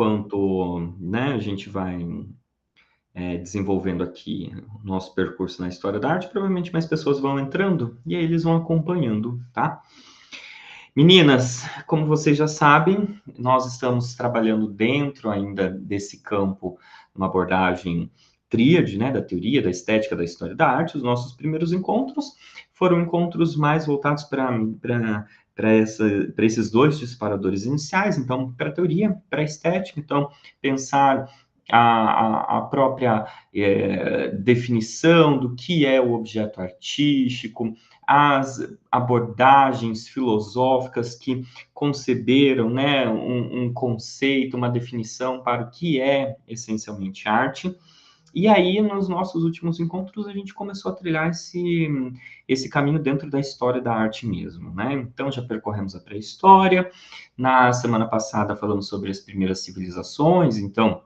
enquanto, né, a gente vai desenvolvendo aqui o nosso percurso na história da arte, provavelmente mais pessoas vão entrando e aí eles vão acompanhando, tá? Meninas, como vocês já sabem, nós estamos trabalhando dentro ainda desse campo, uma abordagem tríade, né, da teoria, da estética, da história da arte. Os nossos primeiros encontros foram encontros mais voltados para esses dois disparadores iniciais, então, para a teoria, para a estética, então, pensar a própria definição do que é o objeto artístico, as abordagens filosóficas que conceberam, né, um conceito, uma definição para o que é essencialmente arte. E aí, nos nossos últimos encontros, a gente começou a trilhar esse caminho dentro da história da arte mesmo, né? Então, já percorremos a pré-história. Na semana passada, falamos sobre as primeiras civilizações. Então,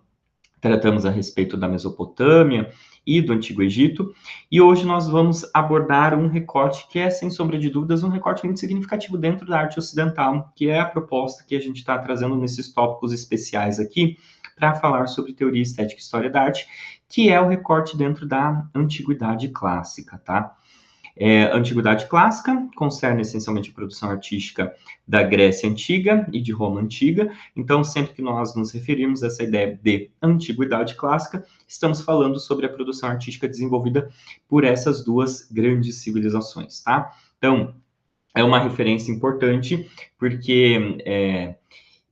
tratamos a respeito da Mesopotâmia e do Antigo Egito, e hoje nós vamos abordar um recorte que é, sem sombra de dúvidas, um recorte muito significativo dentro da arte ocidental, que é a proposta que a gente está trazendo nesses tópicos especiais aqui, para falar sobre teoria estética e história da arte, que é o recorte dentro da Antiguidade Clássica, tá? Antiguidade Clássica concerne essencialmente a produção artística da Grécia Antiga e de Roma Antiga. Então, sempre que nós nos referimos a essa ideia de Antiguidade Clássica, estamos falando sobre a produção artística desenvolvida por essas duas grandes civilizações, tá? Então, é uma referência importante, porque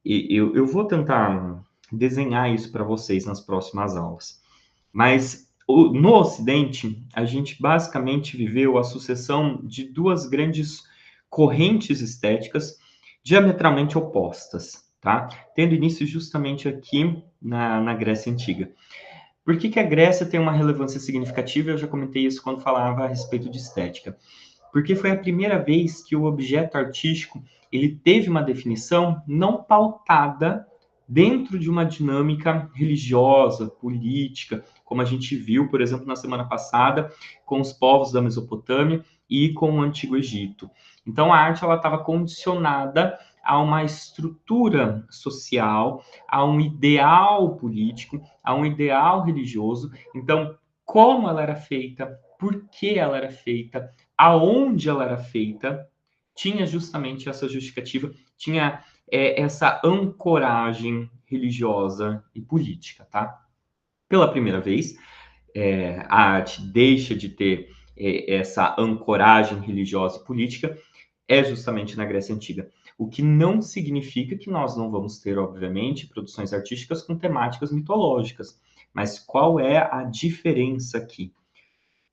eu vou tentar desenhar isso para vocês nas próximas aulas. Mas no Ocidente, a gente basicamente viveu a sucessão de duas grandes correntes estéticas diametralmente opostas, tá? Tendo início justamente aqui na Grécia Antiga. Por que a Grécia tem uma relevância significativa? Eu já comentei isso quando falava a respeito de estética. Porque foi a primeira vez que o objeto artístico ele teve uma definição não pautada dentro de uma dinâmica religiosa, política, como a gente viu, por exemplo, na semana passada, com os povos da Mesopotâmia e com o Antigo Egito. Então, a arte ela estava condicionada a uma estrutura social, a um ideal político, a um ideal religioso. Então, como ela era feita, por que ela era feita, aonde ela era feita, tinha justamente essa justificativa, tinha essa ancoragem religiosa e política, tá? Pela primeira vez, a arte deixa de ter essa ancoragem religiosa e política, é justamente na Grécia Antiga. O que não significa que nós não vamos ter, obviamente, produções artísticas com temáticas mitológicas. Mas qual é a diferença aqui?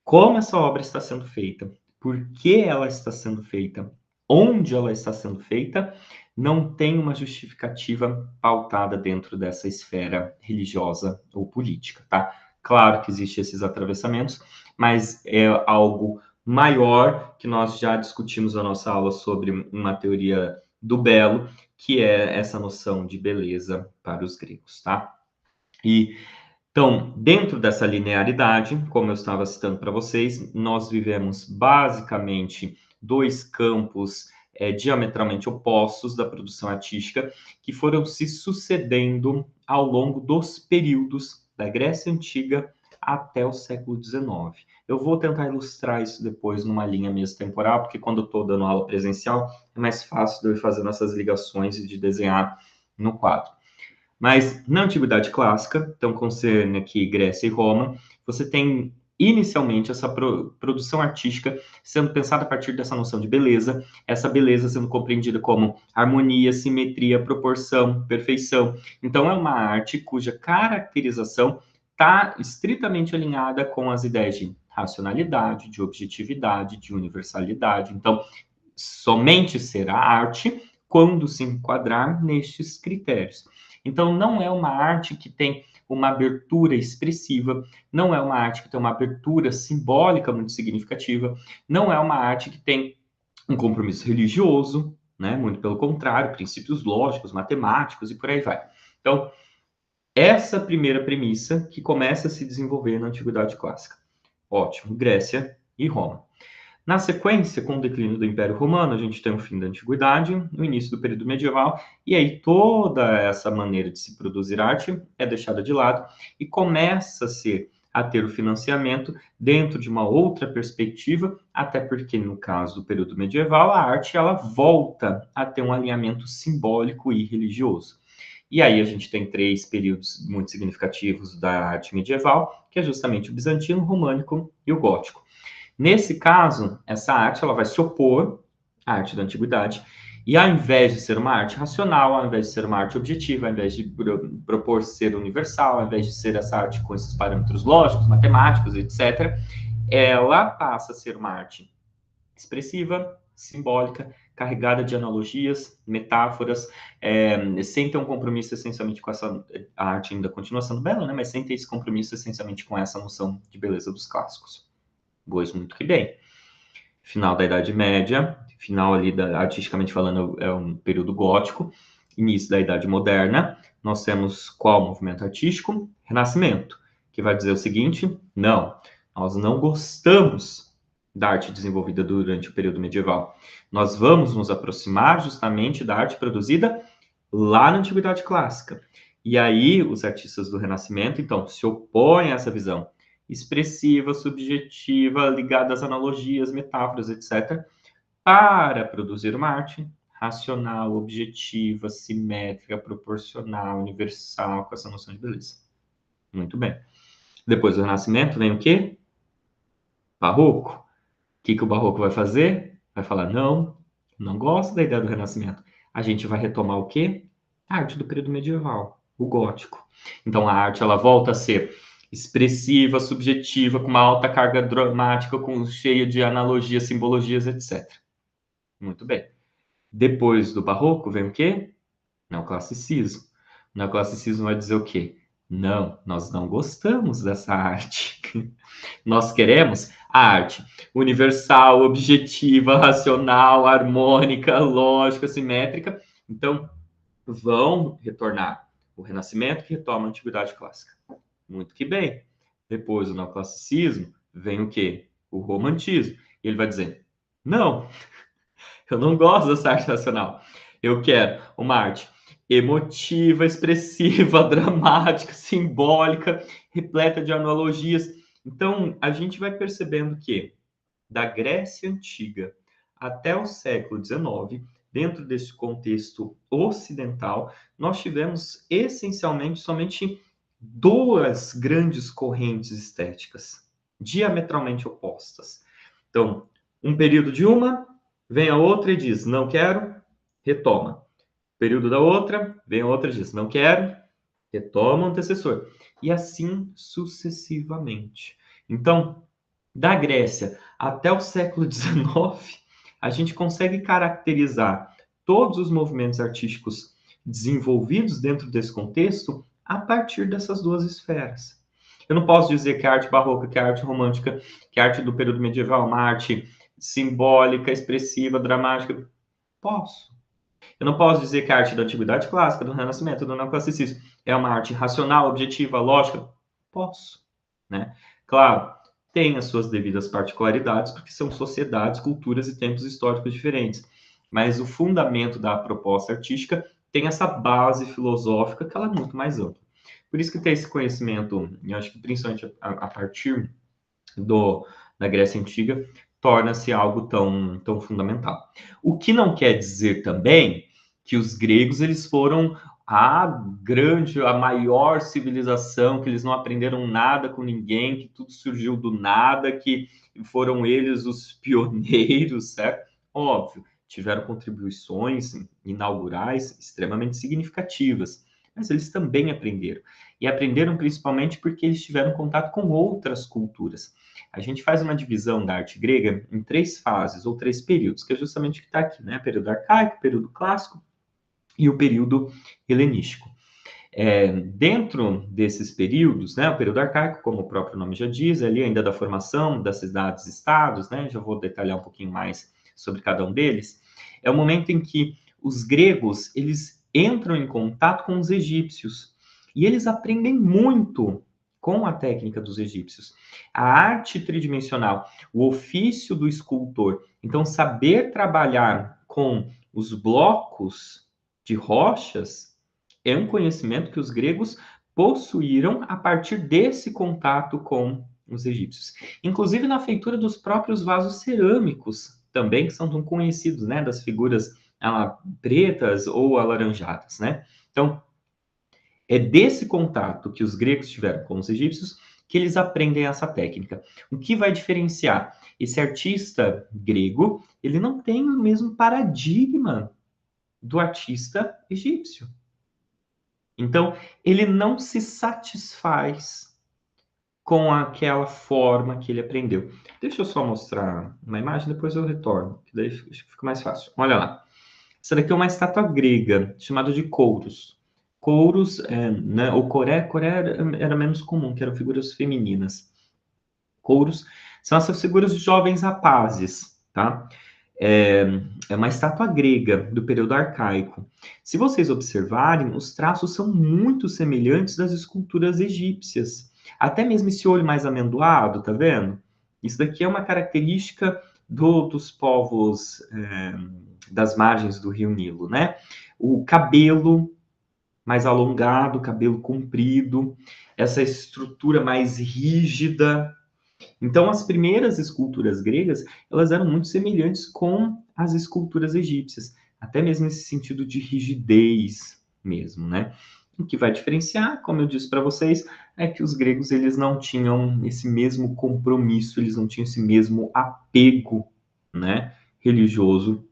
Como essa obra está sendo feita? Por que ela está sendo feita? Onde ela está sendo feita? Não tem uma justificativa pautada dentro dessa esfera religiosa ou política, tá? Claro que existem esses atravessamentos, mas é algo maior que nós já discutimos na nossa aula sobre uma teoria do belo, que é essa noção de beleza para os gregos, tá? Então, dentro dessa linearidade, como eu estava citando para vocês, nós vivemos basicamente dois campos diametralmente opostos da produção artística que foram se sucedendo ao longo dos períodos da Grécia Antiga até o século XIX. Eu vou tentar ilustrar isso depois numa linha mesmo temporal, porque quando eu estou dando aula presencial, é mais fácil de eu ir fazendo essas ligações e de desenhar no quadro. Mas na Antiguidade Clássica, então concerne aqui Grécia e Roma, você tem inicialmente essa produção artística sendo pensada a partir dessa noção de beleza, essa beleza sendo compreendida como harmonia, simetria, proporção, perfeição. Então é uma arte cuja caracterização está estritamente alinhada com as ideias de racionalidade, de objetividade, de universalidade. Então, somente será arte quando se enquadrar nestes critérios. Então, não é uma arte que tem uma abertura expressiva, não é uma arte que tem uma abertura simbólica muito significativa, não é uma arte que tem um compromisso religioso, né? Muito pelo contrário, princípios lógicos, matemáticos e por aí vai. Então, essa primeira premissa que começa a se desenvolver na Antiguidade Clássica. Ótimo, Grécia e Roma. Na sequência, com o declínio do Império Romano, a gente tem o fim da Antiguidade, o início do período medieval, e aí toda essa maneira de se produzir arte é deixada de lado e começa-se a ter o financiamento dentro de uma outra perspectiva, até porque no caso do período medieval, a arte ela volta a ter um alinhamento simbólico e religioso. E aí a gente tem três períodos muito significativos da arte medieval, que é justamente o bizantino, o românico e o gótico. Nesse caso, essa arte ela vai se opor à arte da antiguidade, e ao invés de ser uma arte racional, ao invés de ser uma arte objetiva, ao invés de propor ser universal, ao invés de ser essa arte com esses parâmetros lógicos, matemáticos, etc., ela passa a ser uma arte expressiva, simbólica, carregada de analogias, metáforas, sem ter um compromisso essencialmente com essa... A arte ainda continua sendo bela, né? Mas sem ter esse compromisso essencialmente com essa noção de beleza dos clássicos. Pois muito que bem. Final da Idade Média, final ali, artisticamente falando, é um período gótico, início da Idade Moderna. Nós temos qual movimento artístico? Renascimento, que vai dizer o seguinte: não, nós não gostamos da arte desenvolvida durante o período medieval. Nós vamos nos aproximar justamente da arte produzida lá na Antiguidade Clássica. E aí, os artistas do Renascimento, então, se opõem a essa visão expressiva, subjetiva, ligada às analogias, metáforas, etc., para produzir uma arte racional, objetiva, simétrica, proporcional, universal, com essa noção de beleza. Muito bem. Depois do Renascimento vem o quê? Barroco. O que o Barroco vai fazer? Vai falar, não, não gosto da ideia do Renascimento. A gente vai retomar o quê? A arte do período medieval, o gótico. Então, a arte ela volta a ser expressiva, subjetiva, com uma alta carga dramática, cheia de analogias, simbologias, etc. Muito bem. Depois do Barroco vem o quê? Neoclassicismo. O neoclassicismo vai dizer o quê? Não, nós não gostamos dessa arte. Nós queremos a arte universal, objetiva, racional, harmônica, lógica, simétrica. Então, vão retornar o Renascimento, que retoma a Antiguidade Clássica. Muito que bem. Depois do neoclassicismo, vem o quê? O romantismo. E ele vai dizer, não, eu não gosto dessa arte racional. Eu quero uma arte emotiva, expressiva, dramática, simbólica, repleta de analogias. Então, a gente vai percebendo que, da Grécia Antiga até o século XIX, dentro desse contexto ocidental, nós tivemos essencialmente somente duas grandes correntes estéticas, diametralmente opostas. Então, um período de uma, vem a outra e diz, não quero, retoma. Período da outra, vem a outra e diz, não quero, retoma o antecessor. E assim sucessivamente. Então, da Grécia até o século XIX, a gente consegue caracterizar todos os movimentos artísticos desenvolvidos dentro desse contexto a partir dessas duas esferas. Eu não posso dizer que a arte barroca, que a arte romântica, que a arte do período medieval é uma arte simbólica, expressiva, dramática. Posso. Eu não posso dizer que a arte da antiguidade clássica, do Renascimento, do neoclassicismo, é uma arte racional, objetiva, lógica. Posso, né? Claro, tem as suas devidas particularidades, porque são sociedades, culturas e tempos históricos diferentes. Mas o fundamento da proposta artística tem essa base filosófica que ela é muito mais ampla. Por isso que ter esse conhecimento, eu acho que principalmente a partir da Grécia Antiga, torna-se algo tão fundamental. O que não quer dizer também que os gregos eles foram a maior civilização, que eles não aprenderam nada com ninguém, que tudo surgiu do nada, que foram eles os pioneiros, certo? Óbvio, tiveram contribuições inaugurais extremamente significativas, mas eles também aprenderam. E aprenderam principalmente porque eles tiveram contato com outras culturas. A gente faz uma divisão da arte grega em três fases, ou três períodos, que é justamente o que está aqui, né? Período arcaico, período clássico e o período helenístico. Dentro desses períodos, né, o período arcaico, como o próprio nome já diz, é ali ainda da formação das cidades-estados, né, já vou detalhar um pouquinho mais sobre cada um deles, é o momento em que os gregos, eles entram em contato com os egípcios, e eles aprendem muito com a técnica dos egípcios. A arte tridimensional, o ofício do escultor. Então, saber trabalhar com os blocos de rochas é um conhecimento que os gregos possuíram a partir desse contato com os egípcios. Inclusive na feitura dos próprios vasos cerâmicos, também, que são tão conhecidos, né, das figuras pretas ou alaranjadas, né? Então, é desse contato que os gregos tiveram com os egípcios que eles aprendem essa técnica. O que vai diferenciar? Esse artista grego, ele não tem o mesmo paradigma do artista egípcio. Então, ele não se satisfaz com aquela forma que ele aprendeu. Deixa eu só mostrar uma imagem, depois eu retorno, que daí fica mais fácil. Olha lá. Essa daqui é uma estátua grega, chamada de Kouros. Kouros, né, o Coré era menos comum, que eram figuras femininas. Kouros são essas figuras de jovens rapazes, tá? É, é uma estátua grega do período arcaico. Se vocês observarem, os traços são muito semelhantes das esculturas egípcias. Até mesmo esse olho mais amendoado, tá vendo? Isso daqui é uma característica dos povos das margens do Rio Nilo, né? O cabelo mais alongado, cabelo comprido, essa estrutura mais rígida. Então, as primeiras esculturas gregas, elas eram muito semelhantes com as esculturas egípcias, até mesmo nesse sentido de rigidez mesmo, né? O que vai diferenciar, como eu disse para vocês, é que os gregos eles não tinham esse mesmo compromisso, eles não tinham esse mesmo apego, né, religioso,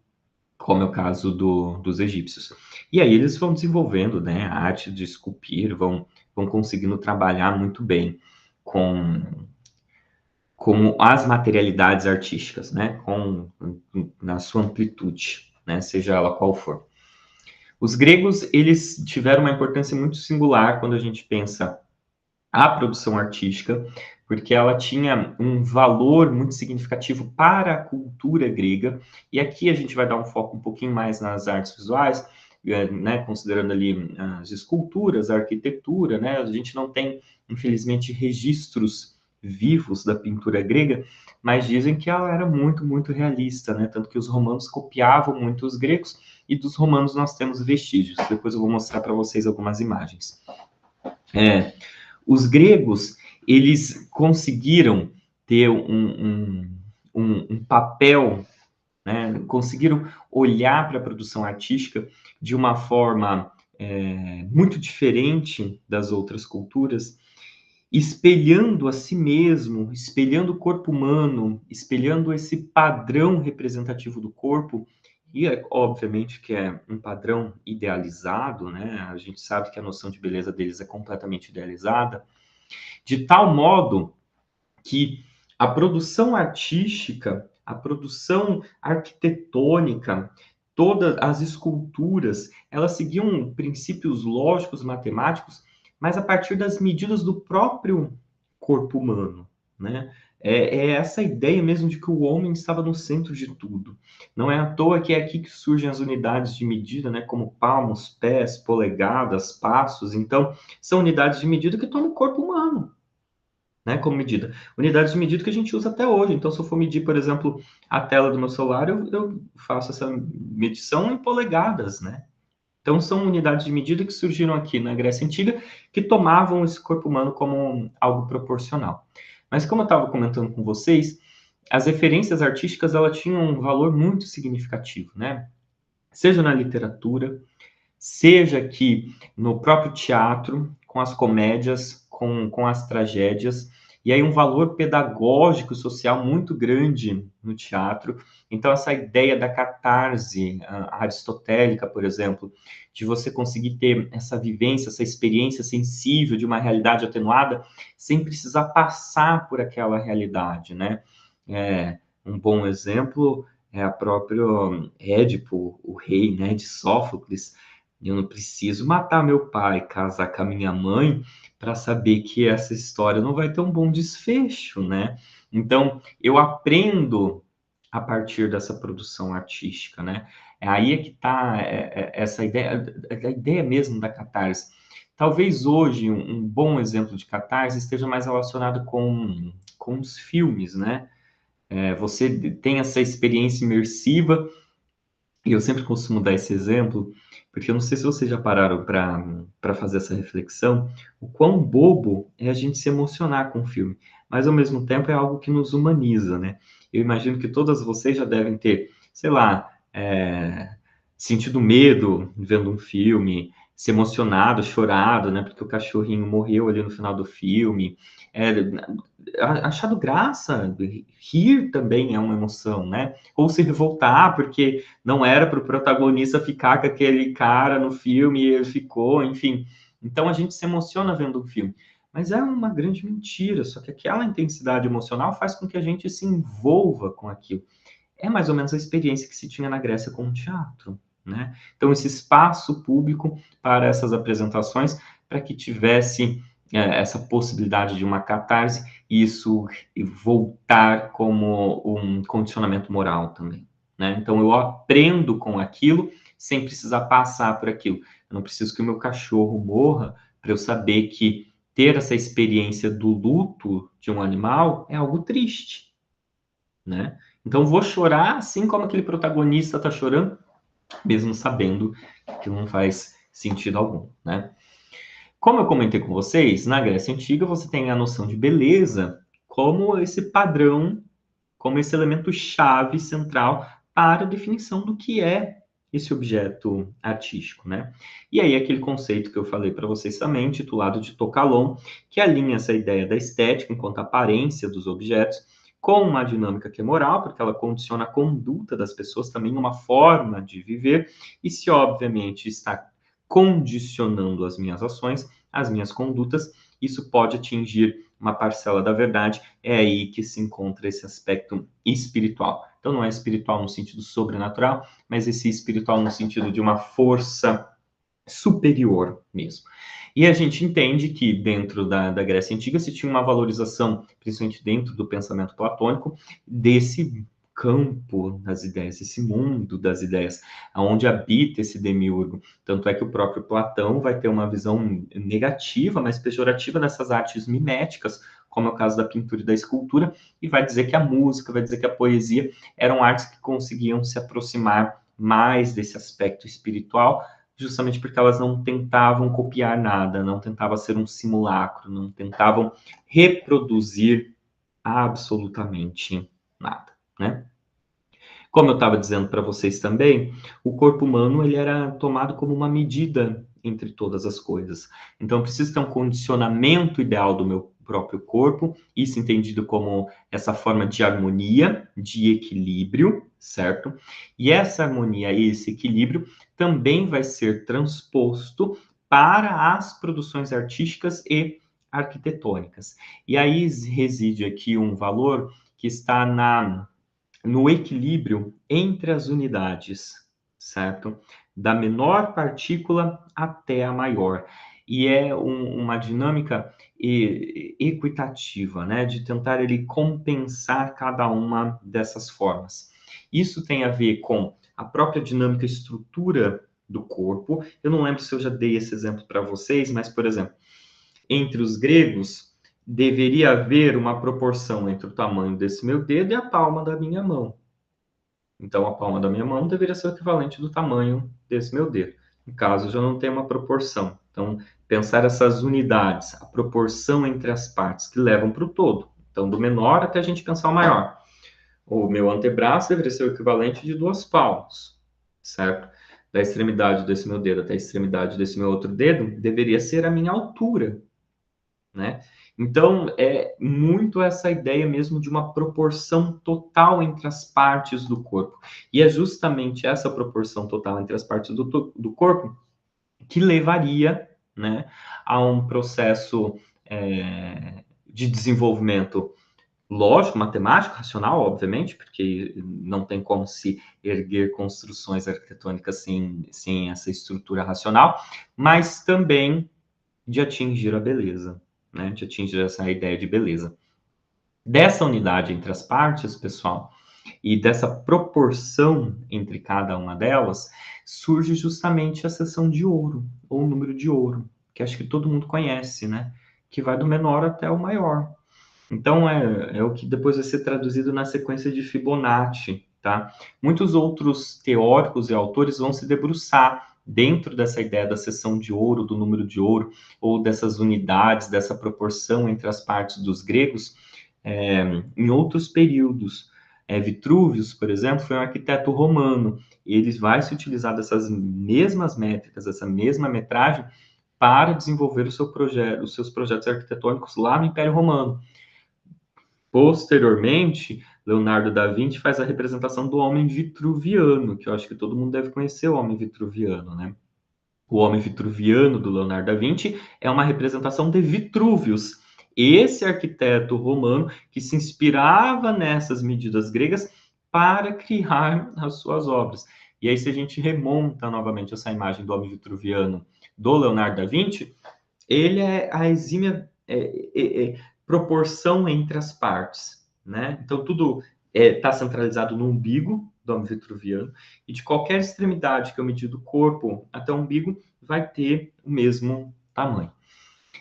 como é o caso dos egípcios. E aí eles vão desenvolvendo, né, a arte de esculpir, vão conseguindo trabalhar muito bem com como as materialidades artísticas, né, na sua amplitude, né, seja ela qual for. Os gregos, eles tiveram uma importância muito singular quando a gente pensa a produção artística, porque ela tinha um valor muito significativo para a cultura grega, e aqui a gente vai dar um foco um pouquinho mais nas artes visuais, né, considerando ali as esculturas, a arquitetura, né, a gente não tem, infelizmente, registros vivos da pintura grega, mas dizem que ela era muito, muito realista, né, tanto que os romanos copiavam muito os gregos, e dos romanos nós temos vestígios, depois eu vou mostrar para vocês algumas imagens. Os gregos, eles conseguiram ter um papel, né? Conseguiram olhar para a produção artística de uma forma muito diferente das outras culturas, espelhando a si mesmo, espelhando o corpo humano, espelhando esse padrão representativo do corpo, e obviamente que é um padrão idealizado, né? A gente sabe que a noção de beleza deles é completamente idealizada, de tal modo que a produção artística, a produção arquitetônica, todas as esculturas, elas seguiam princípios lógicos, matemáticos, mas a partir das medidas do próprio corpo humano, né? É essa ideia mesmo de que o homem estava no centro de tudo. Não é à toa que é aqui que surgem as unidades de medida, né? Como palmos, pés, polegadas, passos. Então, são unidades de medida que estão no corpo humano, né, como medida. Unidades de medida que a gente usa até hoje. Então, se eu for medir, por exemplo, a tela do meu celular, eu faço essa medição em polegadas, né? Então, são unidades de medida que surgiram aqui na Grécia Antiga, que tomavam esse corpo humano como algo proporcional. Mas, como eu estava comentando com vocês, as referências artísticas, elas tinham um valor muito significativo, né? Seja na literatura, seja aqui no próprio teatro, com as comédias, com as tragédias, e aí um valor pedagógico social muito grande no teatro. Então, essa ideia da catarse aristotélica, por exemplo, de você conseguir ter essa vivência, essa experiência sensível de uma realidade atenuada, sem precisar passar por aquela realidade, né? Um bom exemplo é a próprio Édipo, o rei, né, de Sófocles. Eu não preciso matar meu pai, casar com a minha mãe, para saber que essa história não vai ter um bom desfecho, né? Então, eu aprendo a partir dessa produção artística, né? É aí que está essa ideia, a ideia mesmo da catarse. Talvez hoje um bom exemplo de catarse esteja mais relacionado com os filmes, né? Você tem essa experiência imersiva, e eu sempre costumo dar esse exemplo, porque eu não sei se vocês já pararam para fazer essa reflexão, o quão bobo é a gente se emocionar com o filme, mas ao mesmo tempo é algo que nos humaniza, né? Eu imagino que todas vocês já devem ter, sei lá, sentido medo vendo um filme, se emocionado, chorado, né? Porque o cachorrinho morreu ali no final do filme. É, achado graça, rir também é uma emoção, né? Ou se revoltar porque não era para o protagonista ficar com aquele cara no filme e ele ficou, enfim. Então a gente se emociona vendo um filme. Mas é uma grande mentira, só que aquela intensidade emocional faz com que a gente se envolva com aquilo. É mais ou menos a experiência que se tinha na Grécia com o teatro, né? Então, esse espaço público para essas apresentações, para que tivesse essa possibilidade de uma catarse, e isso voltar como um condicionamento moral também, né? Então, eu aprendo com aquilo sem precisar passar por aquilo. Eu não preciso que o meu cachorro morra para eu saber que ter essa experiência do luto de um animal é algo triste, né? Então vou chorar assim como aquele protagonista está chorando, mesmo sabendo que não faz sentido algum, né? Como eu comentei com vocês, na Grécia Antiga você tem a noção de beleza como esse padrão, como esse elemento chave central para a definição do que é esse objeto artístico, né? E aí aquele conceito que eu falei para vocês também, intitulado de Tocalon, que alinha essa ideia da estética enquanto aparência dos objetos com uma dinâmica que é moral, porque ela condiciona a conduta das pessoas também, uma forma de viver, e se obviamente está condicionando as minhas ações, as minhas condutas, isso pode atingir uma parcela da verdade, é aí que se encontra esse aspecto espiritual. Então, não é espiritual no sentido sobrenatural, mas esse espiritual no sentido de uma força superior mesmo. E a gente entende que dentro da Grécia Antiga se tinha uma valorização, principalmente dentro do pensamento platônico, desse campo das ideias, esse mundo das ideias, onde habita esse demiurgo. Tanto é que o próprio Platão vai ter uma visão negativa, mas pejorativa dessas artes miméticas, como é o caso da pintura e da escultura, e vai dizer que a música, vai dizer que a poesia eram artes que conseguiam se aproximar mais desse aspecto espiritual, justamente porque elas não tentavam copiar nada, não tentavam ser um simulacro, não tentavam reproduzir absolutamente nada, né? Como eu estava dizendo para vocês também, o corpo humano ele era tomado como uma medida entre todas as coisas. Então, eu preciso ter um condicionamento ideal do meu próprio corpo, isso entendido como essa forma de harmonia, de equilíbrio, certo? E essa harmonia e esse equilíbrio também vai ser transposto para as produções artísticas e arquitetônicas. E aí reside aqui um valor que está no equilíbrio entre as unidades, certo? Da menor partícula até a maior. E é uma dinâmica equitativa, né? De tentar ele compensar cada uma dessas formas. Isso tem a ver com a própria dinâmica estrutura do corpo. Eu não lembro se eu já dei esse exemplo para vocês, mas, por exemplo, entre os gregos, deveria haver uma proporção entre o tamanho desse meu dedo e a palma da minha mão. Então, a palma da minha mão deveria ser o equivalente do tamanho desse meu dedo. No caso, já não tem uma proporção. Então, pensar essas unidades, a proporção entre as partes que levam para o todo. Então, do menor até a gente pensar o maior. O meu antebraço deveria ser o equivalente de 2 palmos, certo? Da extremidade desse meu dedo até a extremidade desse meu outro dedo, deveria ser a minha altura, né? Então, é muito essa ideia mesmo de uma proporção total entre as partes do corpo. E é justamente essa proporção total entre as partes do corpo que levaria, né, a um processo de desenvolvimento lógico, matemático, racional, obviamente, porque não tem como se erguer construções arquitetônicas sem essa estrutura racional, mas também de atingir a beleza, né? De atingir essa ideia de beleza. Dessa unidade entre as partes, pessoal, e dessa proporção entre cada uma delas, surge justamente a seção de ouro, ou o número de ouro, que acho que todo mundo conhece, né? Que vai do menor até o maior. Então, é o que depois vai ser traduzido na sequência de Fibonacci, tá? Muitos outros teóricos e autores vão se debruçar dentro dessa ideia da seção de ouro, do número de ouro, ou dessas unidades, dessa proporção entre as partes dos gregos, em outros períodos. Vitrúvius, por exemplo, foi um arquiteto romano. Ele vai se utilizar dessas mesmas métricas, essa mesma metragem, para desenvolver os seus projetos arquitetônicos lá no Império Romano. Posteriormente, Leonardo da Vinci faz a representação do homem vitruviano, que eu acho que todo mundo deve conhecer o homem vitruviano, né? O homem vitruviano do Leonardo da Vinci é uma representação de Vitrúvius, esse arquiteto romano que se inspirava nessas medidas gregas para criar as suas obras. E aí, se a gente remonta novamente essa imagem do homem vitruviano do Leonardo da Vinci, ele é a exímia proporção entre as partes, né? Então, tudo está centralizado no umbigo do homem vitruviano, e de qualquer extremidade que eu medir do corpo até o umbigo, vai ter o mesmo tamanho.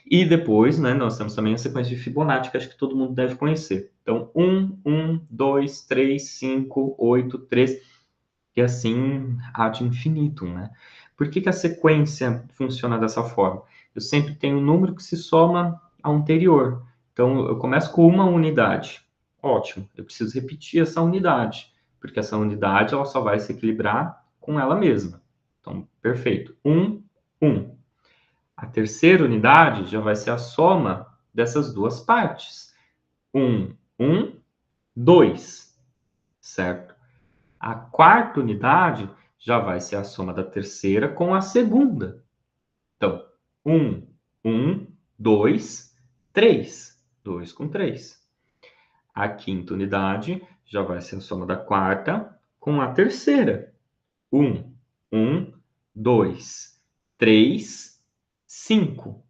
E depois, né, nós temos também a sequência de Fibonacci, que acho que todo mundo deve conhecer. Então, 1, 2, 3, 5, 8, 13, e assim ad infinitum, né? Por que a sequência funciona dessa forma? Eu sempre tenho um número que se soma ao anterior. Então, eu começo com uma unidade. Ótimo, eu preciso repetir essa unidade, porque essa unidade ela só vai se equilibrar com ela mesma. Então, perfeito. 1, 1. A terceira unidade já vai ser a soma dessas duas partes. 1, 1, 2. Certo? A quarta unidade já vai ser a soma da terceira com a segunda. Então, 1, 1, 2, 3. 2 com 3. A quinta unidade já vai ser a soma da quarta com a terceira. 1, 1, 2, 3, 5.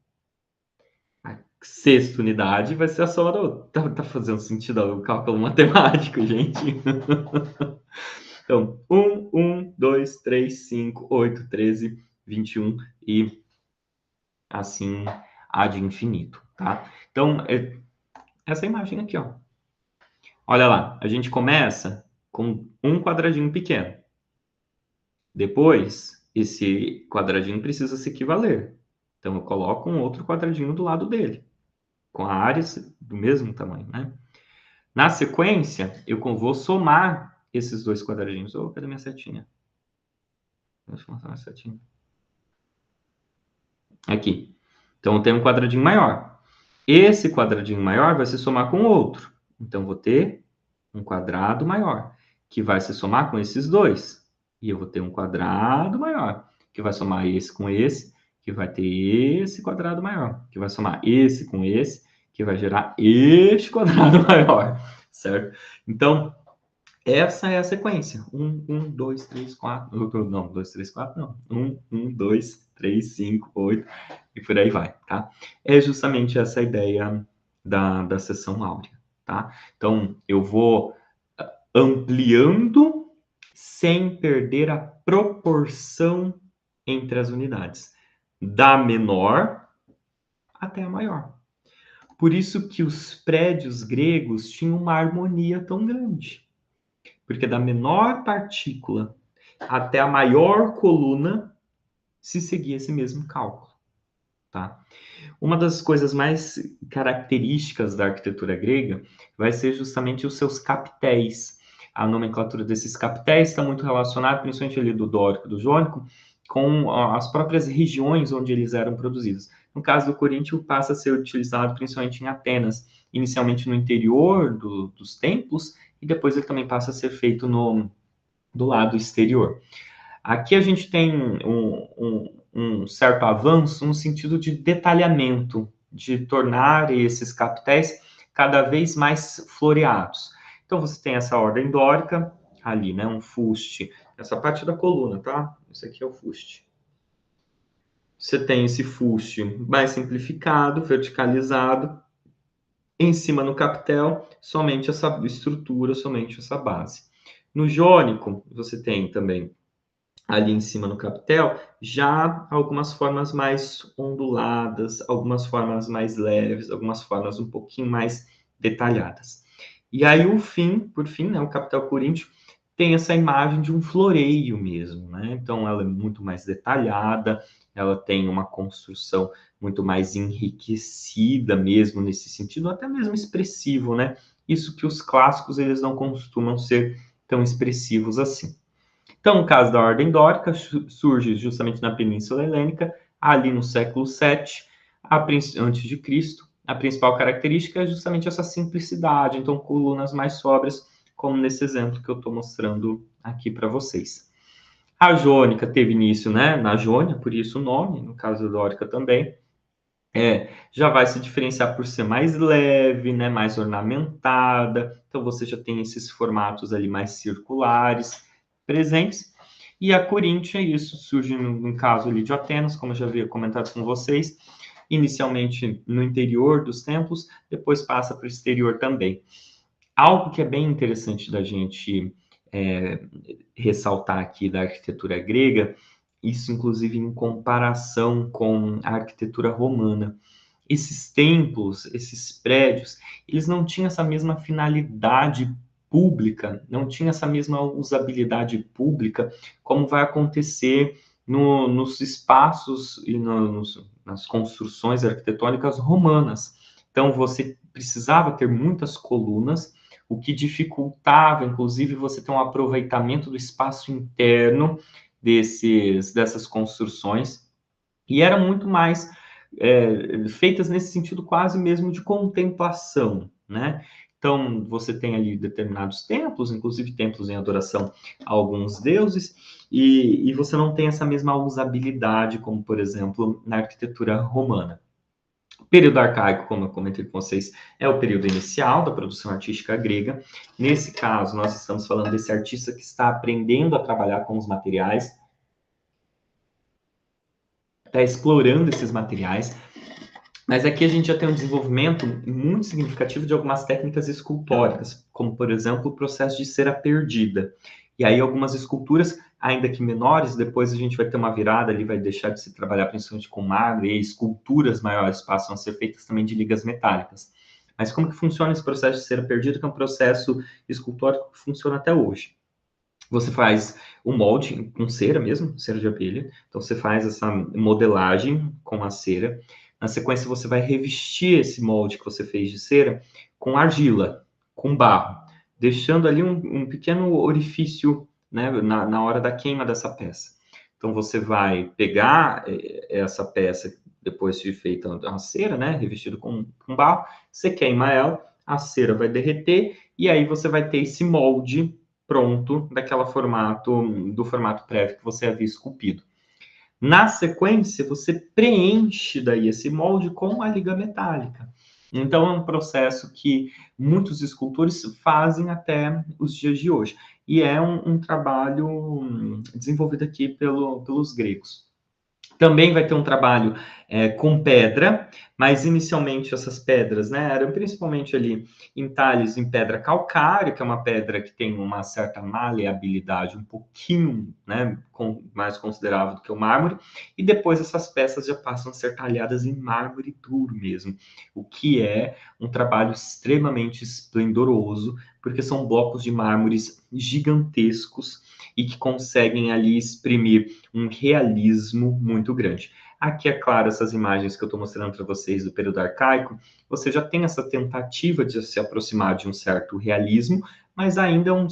A sexta unidade vai ser a soma da outra. Tá fazendo sentido o cálculo matemático, gente? Então, 1, 2, 3, 5, 8, 13, 21 e assim ad infinito, tá? Então, essa imagem aqui, ó. Olha lá, a gente começa com um quadradinho pequeno. Depois, esse quadradinho precisa se equivaler. Então, eu coloco um outro quadradinho do lado dele, com a área do mesmo tamanho, né? Na sequência, eu vou somar esses dois quadradinhos. Oh, cadê minha setinha? Deixa eu mostrar minha setinha. Aqui. Então, tem um quadradinho maior. Esse quadradinho maior vai se somar com outro. Então, vou ter um quadrado maior, que vai se somar com esses dois. E eu vou ter um quadrado maior, que vai somar esse com esse, que vai ter esse quadrado maior, que vai somar esse com esse, que vai gerar este quadrado maior, certo? Então, essa é a sequência. 1, 2, 3, 4. Não, 2, 3, 4, não. 1, 2, 3, 5, 8 e por aí vai, tá? É justamente essa ideia da seção áurea, tá? Então, eu vou ampliando sem perder a proporção entre as unidades, da menor até a maior. Por isso que os prédios gregos tinham uma harmonia tão grande. Porque da menor partícula até a maior coluna se seguia esse mesmo cálculo, tá? Uma das coisas mais características da arquitetura grega vai ser justamente os seus capitéis. A nomenclatura desses capitéis está muito relacionada, principalmente ali do dórico e do jônico, com as próprias regiões onde eles eram produzidos. No caso do Coríntio, passa a ser utilizado principalmente em Atenas, inicialmente no interior dos templos, e depois ele também passa a ser feito do lado exterior. Aqui a gente tem um certo avanço no sentido de detalhamento, de tornar esses capitéis cada vez mais floreados. Então, você tem essa ordem dórica ali, né? Um fuste. Essa parte da coluna, tá? Esse aqui é o fuste. Você tem esse fuste mais simplificado, verticalizado. Em cima no capitel, somente essa estrutura, somente essa base. No jônico, você tem também ali em cima no capitel, já algumas formas mais onduladas, algumas formas mais leves, algumas formas um pouquinho mais detalhadas. E aí por fim, né, o capitel coríntio tem essa imagem de um floreio mesmo, né? Então ela é muito mais detalhada, ela tem uma construção muito mais enriquecida mesmo nesse sentido, até mesmo expressivo, né? Isso que os clássicos eles não costumam ser tão expressivos assim. Então, o caso da Ordem Dórica surge justamente na Península Helênica, ali no século VII, antes de Cristo. A principal característica é justamente essa simplicidade, então colunas mais sóbrias, como nesse exemplo que eu estou mostrando aqui para vocês. A jônica teve início, né, na Jônia, por isso o nome, no caso da dórica também. Já vai se diferenciar por ser mais leve, né, mais ornamentada. Então você já tem esses formatos ali mais circulares presentes. E a Coríntia, isso surge no caso ali de Atenas, como eu já havia comentado com vocês, inicialmente no interior dos templos, depois passa para o exterior também. Algo que é bem interessante da gente é, ressaltar aqui da arquitetura grega, isso inclusive em comparação com a arquitetura romana. Esses templos, esses prédios, eles não tinham essa mesma finalidade pública, não tinham essa mesma usabilidade pública, como vai acontecer nos espaços e nas construções arquitetônicas romanas. Então, você precisava ter muitas colunas, o que dificultava, inclusive, você ter um aproveitamento do espaço interno dessas construções, e era muito mais feitas nesse sentido quase mesmo de contemplação, né? Então, você tem ali determinados templos, inclusive templos em adoração a alguns deuses, e você não tem essa mesma usabilidade, como, por exemplo, na arquitetura romana. O período arcaico, como eu comentei com vocês, é o período inicial da produção artística grega. Nesse caso, nós estamos falando desse artista que está aprendendo a trabalhar com os materiais, está explorando esses materiais, mas aqui a gente já tem um desenvolvimento muito significativo de algumas técnicas escultóricas, como, por exemplo, o processo de cera perdida. E aí algumas esculturas, ainda que menores, depois a gente vai ter uma virada ali, vai deixar de se trabalhar principalmente com mármore, e esculturas maiores passam a ser feitas também de ligas metálicas. Mas como que funciona esse processo de cera perdida, que é um processo escultórico que funciona até hoje? Você faz o molde com cera mesmo, cera de abelha. Então você faz essa modelagem com a cera. Na sequência você vai revestir esse molde que você fez de cera com argila, com barro, deixando ali um pequeno orifício, né, na hora da queima dessa peça. Então você vai pegar essa peça depois de feita a cera, né, revestido com barro, você queima ela, a cera vai derreter e aí você vai ter esse molde pronto do formato prévio que você havia esculpido. Na sequência, você preenche daí esse molde com a liga metálica. Então, é um processo que muitos escultores fazem até os dias de hoje. E é um trabalho desenvolvido aqui pelos gregos. Também vai ter um trabalho com pedra, mas inicialmente essas pedras, né, eram principalmente ali entalhes em pedra calcária, que é uma pedra que tem uma certa maleabilidade, um pouquinho, né, mais considerável do que o mármore, e depois essas peças já passam a ser talhadas em mármore duro mesmo, o que é um trabalho extremamente esplendoroso, porque são blocos de mármores gigantescos e que conseguem ali exprimir um realismo muito grande. Aqui, é claro, essas imagens que eu estou mostrando para vocês do período arcaico, você já tem essa tentativa de se aproximar de um certo realismo, mas ainda um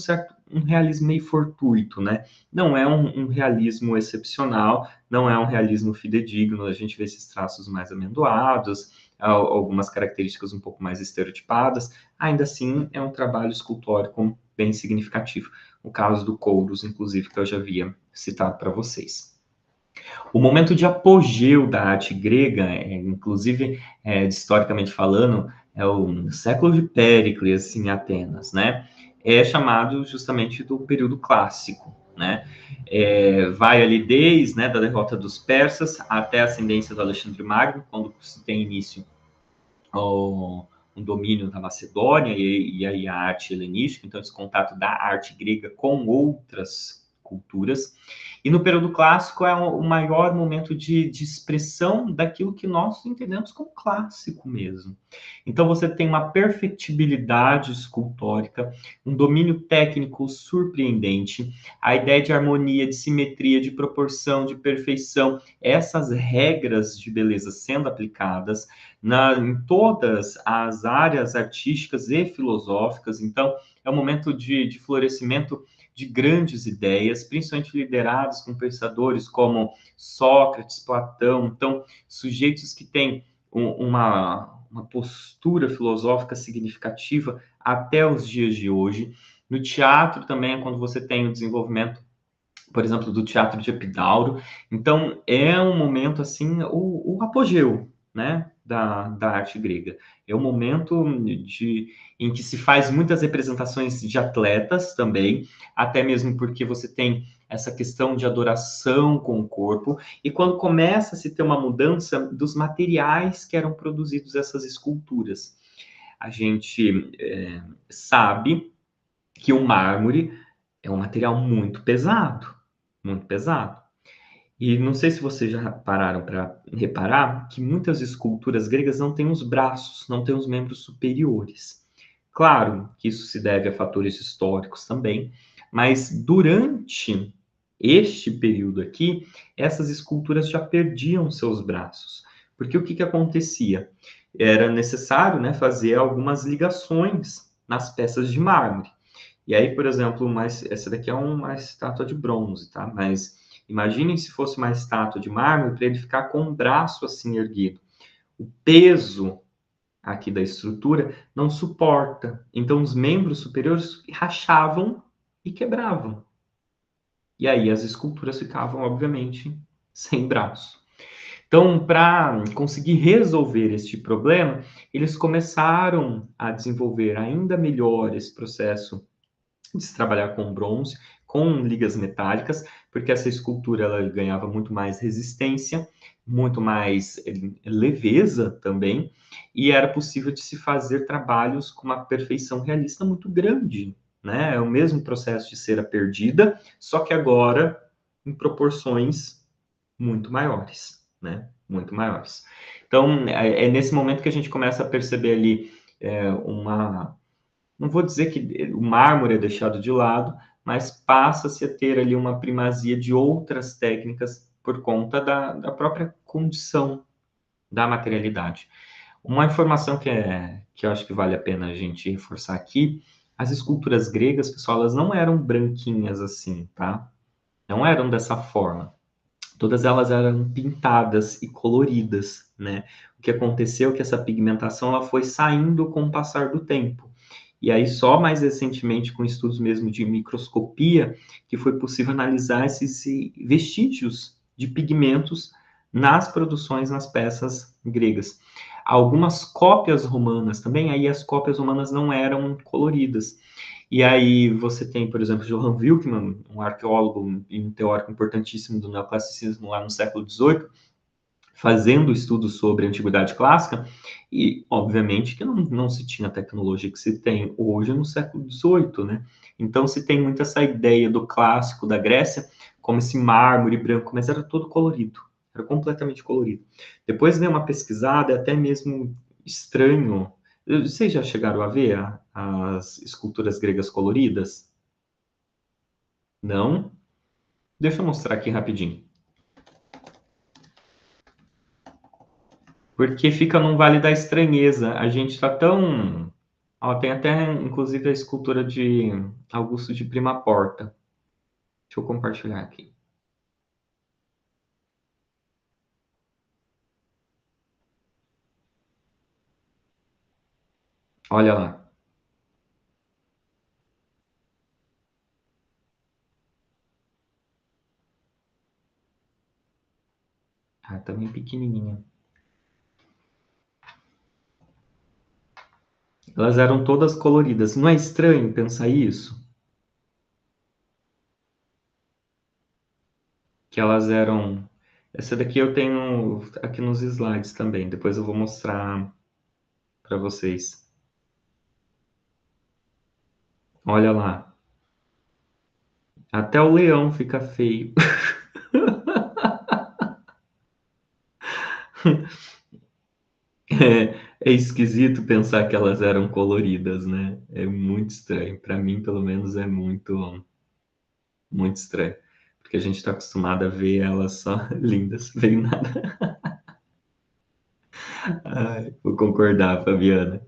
realismo meio fortuito, né? Não é um realismo excepcional, não é um realismo fidedigno, a gente vê esses traços mais amendoados, algumas características um pouco mais estereotipadas, ainda assim é um trabalho escultórico bem significativo. O caso do Kouros, inclusive, que eu já havia citado para vocês. O momento de apogeu da arte grega, inclusive, historicamente falando, é o século de Péricles em Atenas, né? É chamado justamente do período clássico, né? Vai ali desde, né, da derrota dos persas até a ascendência do Alexandre Magno, quando se tem início um domínio da Macedônia e aí a arte helenística, então esse contato da arte grega com outras culturas. E no período clássico é o maior momento de expressão daquilo que nós entendemos como clássico mesmo. Então você tem uma perfectibilidade escultórica, um domínio técnico surpreendente, a ideia de harmonia, de simetria, de proporção, de perfeição, essas regras de beleza sendo aplicadas em todas as áreas artísticas e filosóficas. Então, é um momento de florescimento de grandes ideias, principalmente liderados com pensadores como Sócrates, Platão. Então, sujeitos que têm uma postura filosófica significativa até os dias de hoje. No teatro também é quando você tem o desenvolvimento, por exemplo, do teatro de Epidauro. Então, é um momento, assim, o apogeu, né, da arte grega. É um momento em que se faz muitas representações de atletas também, até mesmo porque você tem essa questão de adoração com o corpo, e quando começa a se ter uma mudança dos materiais que eram produzidos essas esculturas. A gente sabe que o mármore é um material muito pesado, muito pesado. E não sei se vocês já pararam para reparar que muitas esculturas gregas não têm os braços, não têm os membros superiores. Claro que isso se deve a fatores históricos também, mas durante este período aqui, essas esculturas já perdiam seus braços. Porque o que acontecia? Era necessário, né, fazer algumas ligações nas peças de mármore. E aí, por exemplo, essa daqui é uma estátua de bronze, tá? Mas imaginem se fosse uma estátua de mármore para ele ficar com o braço assim erguido. O peso aqui da estrutura não suporta. Então, os membros superiores rachavam e quebravam. E aí as esculturas ficavam, obviamente, sem braço. Então, para conseguir resolver este problema, eles começaram a desenvolver ainda melhor esse processo de se trabalhar com bronze, com ligas metálicas, porque essa escultura ela ganhava muito mais resistência, muito mais leveza também, e era possível de se fazer trabalhos com uma perfeição realista muito grande, né? É o mesmo processo de cera perdida, só que agora em proporções muito maiores, né? Muito maiores. Então, é nesse momento que a gente começa a perceber ali uma, não vou dizer que o mármore é deixado de lado, mas passa-se a ter ali uma primazia de outras técnicas por conta da própria condição da materialidade. Uma informação que eu acho que vale a pena a gente reforçar aqui, as esculturas gregas, pessoal, elas não eram branquinhas assim, tá? Não eram dessa forma. Todas elas eram pintadas e coloridas, né? O que aconteceu é que essa pigmentação ela foi saindo com o passar do tempo. E aí, só mais recentemente, com estudos mesmo de microscopia, que foi possível analisar esses vestígios de pigmentos nas produções, nas peças gregas. Algumas cópias romanas também, aí as cópias romanas não eram coloridas. E aí você tem, por exemplo, Johann Wilckmann, um arqueólogo e um teórico importantíssimo do neoclassicismo lá no século XVIII, fazendo estudos sobre a antiguidade clássica, e obviamente que não se tinha a tecnologia que se tem hoje no século XVIII, né? Então se tem muito essa ideia do clássico da Grécia, como esse mármore branco, mas era todo colorido, era completamente colorido. Depois dei uma pesquisada, é até mesmo estranho. Vocês já chegaram a ver as esculturas gregas coloridas? Não? Deixa eu mostrar aqui rapidinho. Porque fica num vale da estranheza. A gente está tão. Ó, tem até, inclusive, a escultura de Augusto de Prima Porta. Deixa eu compartilhar aqui. Olha lá. Ah, também pequenininha. Elas eram todas coloridas. Não é estranho pensar isso? Que elas eram. Essa daqui eu tenho aqui nos slides também. Depois eu vou mostrar para vocês. Olha lá. Até o leão fica feio. É esquisito pensar que elas eram coloridas, né? É muito estranho. Para mim, pelo menos, é muito estranho. Porque a gente está acostumado a ver elas só lindas, veio nada. Ai, vou concordar, Fabiana.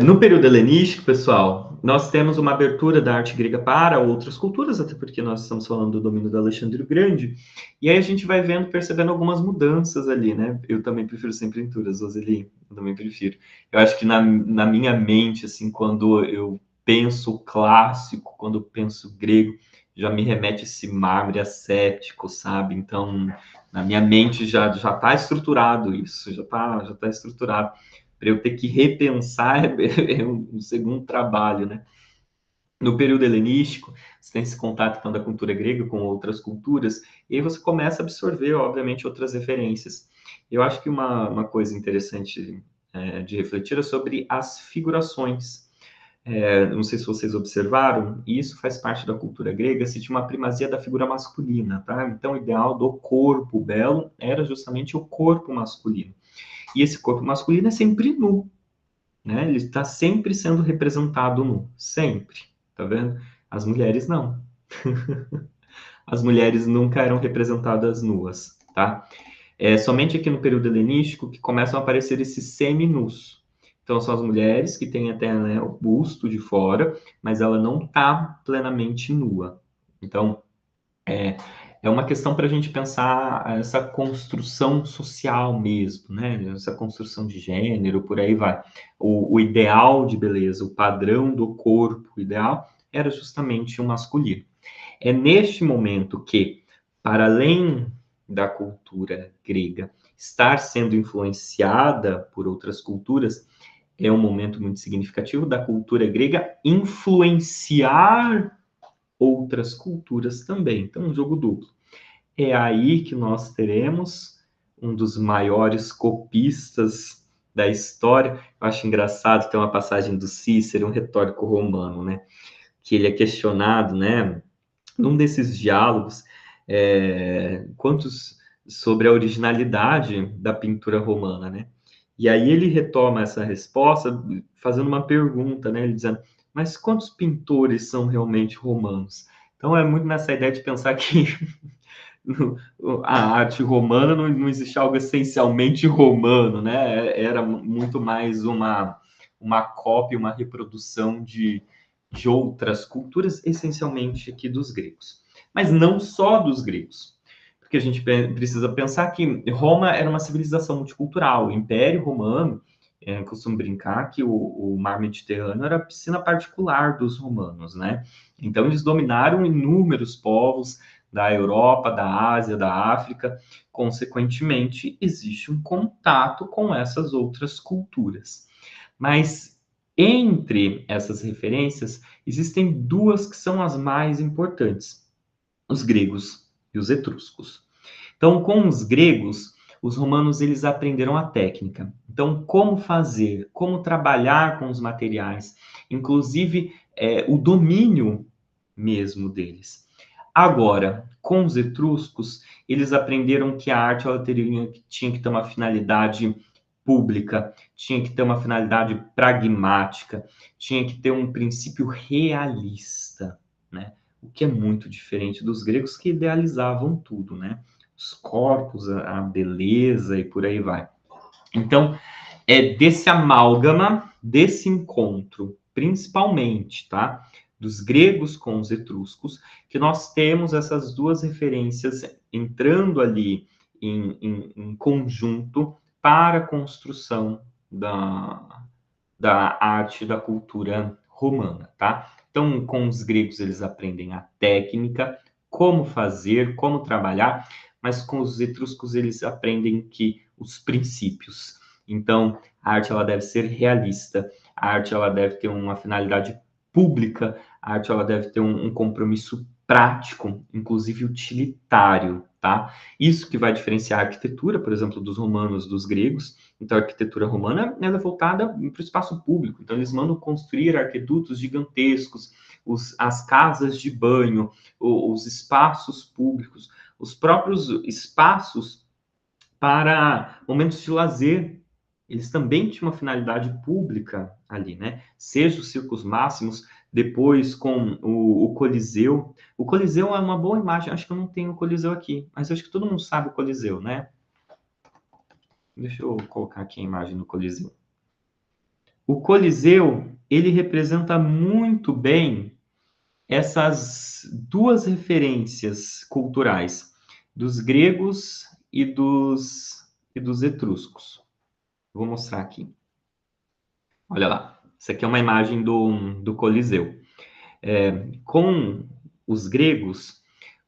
No período helenístico, pessoal, nós temos uma abertura da arte grega para outras culturas, até porque nós estamos falando do domínio do Alexandre o Grande, e aí a gente vai vendo, percebendo algumas mudanças ali, né? Eu também prefiro sempre pinturas, Roseli, eu também prefiro. Eu acho que na minha mente, assim, quando eu penso clássico, quando eu penso grego, já me remete esse mármore ascético, sabe? Então, na minha mente já está estruturado isso, já tá estruturado para eu ter que repensar é um segundo trabalho, né? No período helenístico, você tem esse contato então da cultura grega com outras culturas, e aí você começa a absorver, obviamente, outras referências. Eu acho que uma coisa interessante de refletir é sobre as figurações. Não sei se vocês observaram, e isso faz parte da cultura grega, se tinha uma primazia da figura masculina, tá? Então, o ideal do corpo belo era justamente o corpo masculino. E esse corpo masculino é sempre nu, né? Ele está sempre sendo representado nu, sempre, tá vendo? As mulheres não. As mulheres nunca eram representadas nuas, tá? É somente aqui no período helenístico que começam a aparecer esses seminus. Então são as mulheres que têm até, né, o busto de fora, mas ela não está plenamente nua. Então é, é uma questão para a gente pensar essa construção social mesmo, né? Essa construção de gênero, por aí vai. O ideal de beleza, o padrão do corpo ideal era justamente o masculino. É neste momento que, para além da cultura grega estar sendo influenciada por outras culturas, é um momento muito significativo da cultura grega influenciar outras culturas também. Então, um jogo duplo. É aí que nós teremos um dos maiores copistas da história. Eu acho engraçado ter uma passagem do Cícero, um retórico romano, né? Que ele é questionado, né? Num desses diálogos, quantos sobre a originalidade da pintura romana, né? E aí ele retoma essa resposta fazendo uma pergunta, né? Ele dizendo, mas quantos pintores são realmente romanos? Então é muito nessa ideia de pensar que a arte romana não existe algo essencialmente romano, né? Era muito mais uma cópia, uma reprodução de outras culturas, essencialmente aqui dos gregos. Mas não só dos gregos, porque a gente precisa pensar que Roma era uma civilização multicultural. O Império Romano, costumo brincar que o mar Mediterrâneo era a piscina particular dos romanos, né? Então eles dominaram inúmeros povos da Europa, da Ásia, da África. Consequentemente, existe um contato com essas outras culturas. Mas entre essas referências, existem duas que são as mais importantes: os gregos e os etruscos. Então, com os gregos, os romanos eles aprenderam a técnica. Então, como fazer, como trabalhar com os materiais, inclusive o domínio mesmo deles. Agora, com os etruscos, eles aprenderam que a arte ela tinha que ter uma finalidade pública, tinha que ter uma finalidade pragmática, tinha que ter um princípio realista, né? O que é muito diferente dos gregos que idealizavam tudo, né? Os corpos, a beleza e por aí vai. Então, é desse amálgama, desse encontro, principalmente, tá? Dos gregos com os etruscos, que nós temos essas duas referências entrando ali em conjunto para a construção da arte da cultura romana, tá? Então, com os gregos, eles aprendem a técnica, como fazer, como trabalhar, mas com os etruscos, eles aprendem que os princípios. Então, a arte ela deve ser realista, a arte ela deve ter uma finalidade pública, a arte ela deve ter um compromisso prático, inclusive utilitário, tá? Isso que vai diferenciar a arquitetura, por exemplo, dos romanos, dos gregos. Então, a arquitetura romana, ela é voltada para o espaço público. Então, eles mandam construir arquedutos gigantescos, as casas de banho, os espaços públicos, os próprios espaços para momentos de lazer. Eles também tinham uma finalidade pública ali, né? Seja os circos máximos, depois com o Coliseu. O Coliseu é uma boa imagem. Acho que eu não tenho o Coliseu aqui, mas acho que todo mundo sabe o Coliseu, né? Deixa eu colocar aqui a imagem do Coliseu. O Coliseu, ele representa muito bem essas duas referências culturais, dos gregos e dos etruscos. Vou mostrar aqui. Olha lá. Isso aqui é uma imagem do Coliseu. Com os gregos,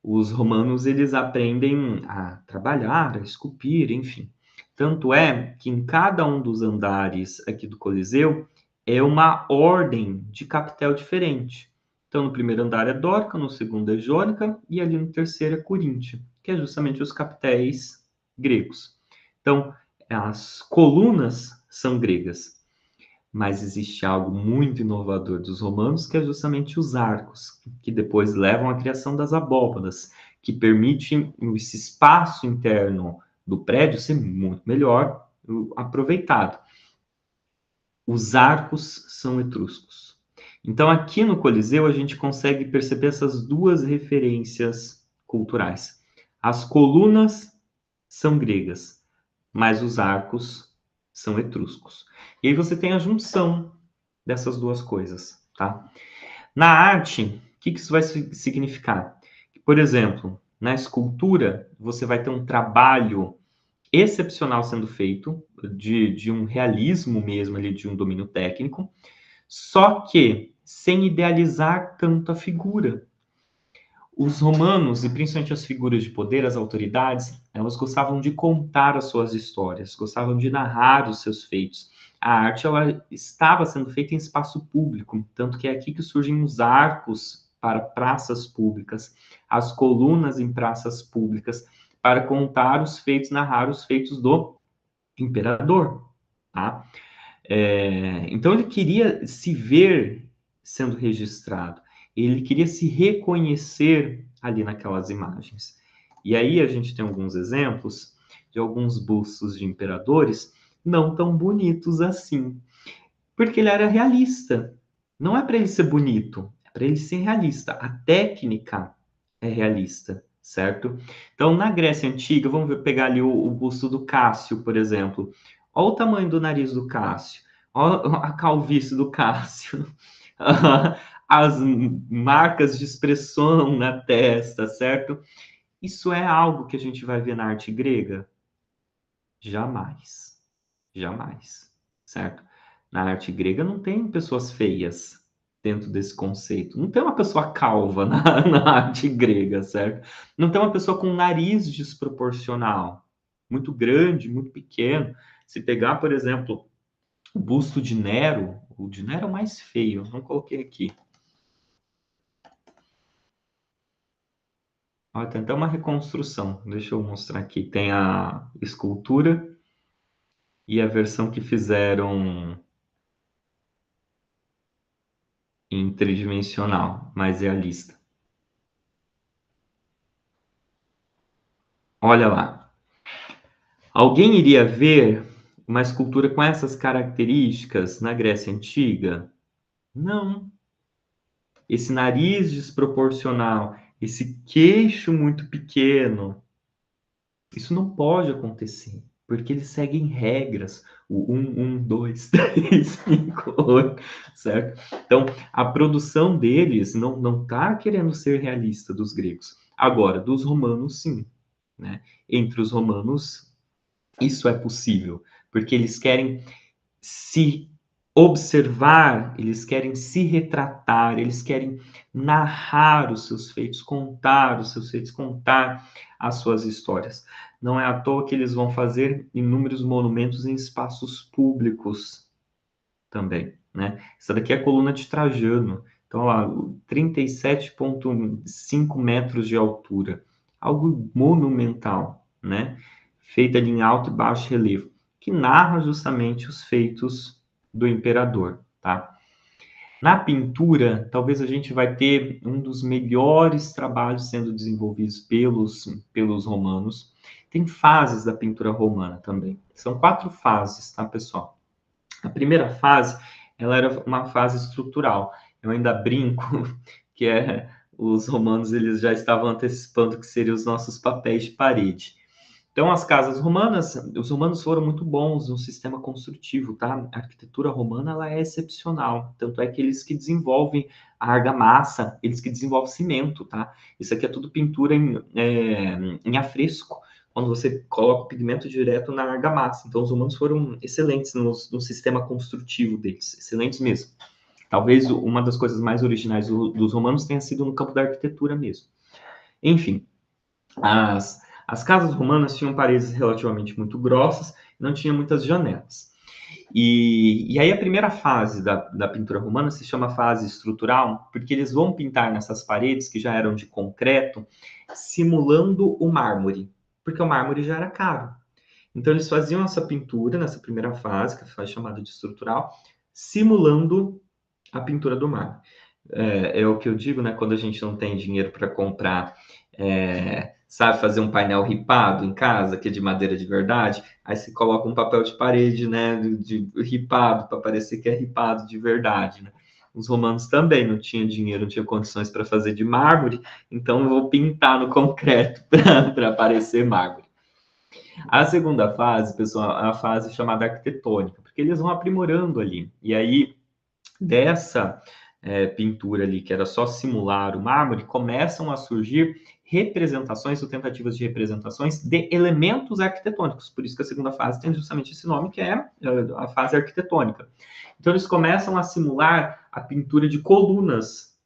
os romanos eles aprendem a trabalhar, a esculpir, enfim. Tanto é que em cada um dos andares aqui do Coliseu é uma ordem de capitel diferente. Então, no primeiro andar é dórica, no segundo é jônica e ali no terceiro é coríntia, que é justamente os capitéis gregos. Então, as colunas são gregas. Mas existe algo muito inovador dos romanos, que é justamente os arcos, que depois levam à criação das abóbadas, que permitem esse espaço interno do prédio ser muito melhor aproveitado. Os arcos são etruscos. Então, aqui no Coliseu, a gente consegue perceber essas duas referências culturais. As colunas são gregas, mas os arcos são etruscos. E aí você tem a junção dessas duas coisas, tá? Na arte, o que isso vai significar? Por exemplo, na escultura, você vai ter um trabalho excepcional sendo feito, de um realismo mesmo, ali, de um domínio técnico, só que sem idealizar tanto a figura. Os romanos, e principalmente as figuras de poder, as autoridades, elas gostavam de contar as suas histórias, gostavam de narrar os seus feitos. A arte ela estava sendo feita em espaço público, tanto que é aqui que surgem os arcos para praças públicas, as colunas em praças públicas, para contar os feitos, narrar os feitos do imperador. Tá? Então ele queria se ver sendo registrado, ele queria se reconhecer ali naquelas imagens. E aí a gente tem alguns exemplos de alguns bustos de imperadores não tão bonitos assim, porque ele era realista. Não é para ele ser bonito, é para ele ser realista. A técnica é realista, certo? Então, na Grécia Antiga, pegar ali o busto do Cássio, por exemplo. Olha o tamanho do nariz do Cássio. Olha a calvície do Cássio. As marcas de expressão na testa, certo? Isso é algo que a gente vai ver na arte grega? Jamais. Jamais. Certo? Na arte grega não tem pessoas feias dentro desse conceito. Não tem uma pessoa calva na arte grega, certo? Não tem uma pessoa com um nariz desproporcional, muito grande, muito pequeno. Se pegar, por exemplo, o busto de Nero, o de Nero é o mais feio, não coloquei aqui. Olha, tem até uma reconstrução. Deixa eu mostrar aqui. Tem a escultura e a versão que fizeram em tridimensional, mais realista. Olha lá. Alguém iria ver uma escultura com essas características na Grécia Antiga? Não. Esse nariz desproporcional, esse queixo muito pequeno, isso não pode acontecer, porque eles seguem regras, o 2, 3, 5, 8, certo? Então, a produção deles não está querendo ser realista dos gregos. Agora, dos romanos, sim. Né? Entre os romanos, isso é possível, porque eles querem se observar, eles querem se retratar, eles querem narrar os seus feitos, contar os seus feitos, contar as suas histórias. Não é à toa que eles vão fazer inúmeros monumentos em espaços públicos também, né? Essa daqui é a coluna de Trajano. Então, lá, 37,5 metros de altura. algo monumental, né? Feita ali em alto e baixo relevo, que narra justamente os feitos do imperador, tá? Na pintura, talvez a gente vai ter um dos melhores trabalhos sendo desenvolvidos pelos romanos. Tem fases da pintura romana também. São 4 fases, tá, pessoal? A primeira fase, ela era uma fase estrutural. Eu ainda brinco que os romanos eles já estavam antecipando que seriam os nossos papéis de parede. Então, as casas romanas, os romanos foram muito bons no sistema construtivo, tá? A arquitetura romana, ela é excepcional. Tanto é que eles que desenvolvem a argamassa, eles que desenvolvem cimento, tá? Isso aqui é tudo pintura em afresco, quando você coloca o pigmento direto na argamassa. Então, os romanos foram excelentes no sistema construtivo deles, excelentes mesmo. Talvez uma das coisas mais originais dos romanos tenha sido no campo da arquitetura mesmo. Enfim, as casas romanas tinham paredes relativamente muito grossas, não tinha muitas janelas. E aí a primeira fase da pintura romana se chama fase estrutural, porque eles vão pintar nessas paredes que já eram de concreto, simulando o mármore, porque o mármore já era caro. Então eles faziam essa pintura nessa primeira fase, que é a fase chamada de estrutural, simulando a pintura do mármore. É o que eu digo, né? Quando a gente não tem dinheiro para comprar, sabe, fazer um painel ripado em casa, que é de madeira de verdade, aí você coloca um papel de parede, né, de ripado, para parecer que é ripado de verdade, né? Os romanos também não tinham dinheiro, não tinham condições para fazer de mármore, então eu vou pintar no concreto para parecer mármore. A segunda fase, pessoal, é a fase chamada arquitetônica, porque eles vão aprimorando ali. E aí, dessa pintura ali, que era só simular o mármore, começam a surgir representações ou tentativas de representações de elementos arquitetônicos. Por isso que a segunda fase tem justamente esse nome, que é a fase arquitetônica. Então, eles começam a simular a pintura de colunas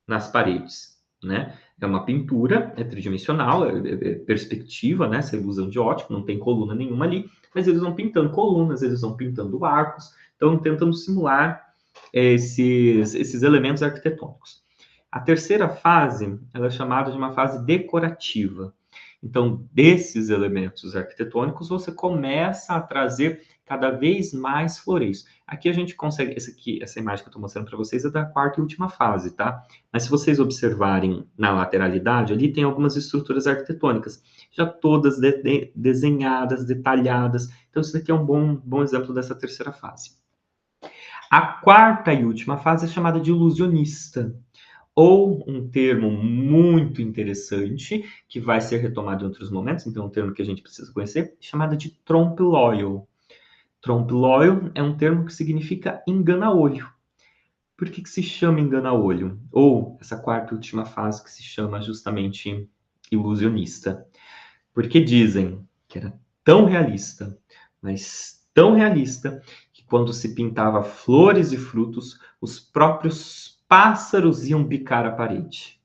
nas paredes, né? É uma pintura, é tridimensional, é perspectiva, né? Essa ilusão de ótica, não tem coluna nenhuma ali, mas eles vão pintando colunas, eles vão pintando arcos, então tentando simular esses elementos arquitetônicos. A terceira fase, ela é chamada de uma fase decorativa. Então, desses elementos arquitetônicos, você começa a trazer cada vez mais floreios. Aqui a gente consegue, essa imagem que eu estou mostrando para vocês é da quarta e última fase, tá? Mas se vocês observarem na lateralidade, ali tem algumas estruturas arquitetônicas, já todas desenhadas, detalhadas. Então, isso daqui é um bom exemplo dessa terceira fase. A quarta e última fase é chamada de ilusionista, ou um termo muito interessante, que vai ser retomado em outros momentos, então é um termo que a gente precisa conhecer, chamado de trompe-l'oeil. Trompe-l'oeil é um termo que significa engana-olho. Por que se chama engana-olho? Ou essa quarta e última fase que se chama justamente ilusionista. Porque dizem que era tão realista, mas tão realista, que quando se pintava flores e frutos, os próprios pássaros iam bicar a parede.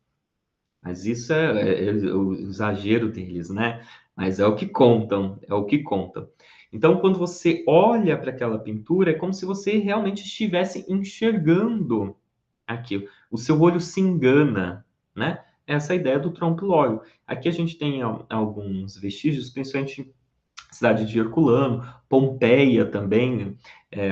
Mas isso é o exagero deles, né? Mas é o que contam, é o que contam. Então, quando você olha para aquela pintura, é como se você realmente estivesse enxergando aquilo. O seu olho se engana, né? Essa é a ideia do trompe-l'oeil. Aqui a gente tem alguns vestígios, principalmente cidade de Herculano, Pompeia também,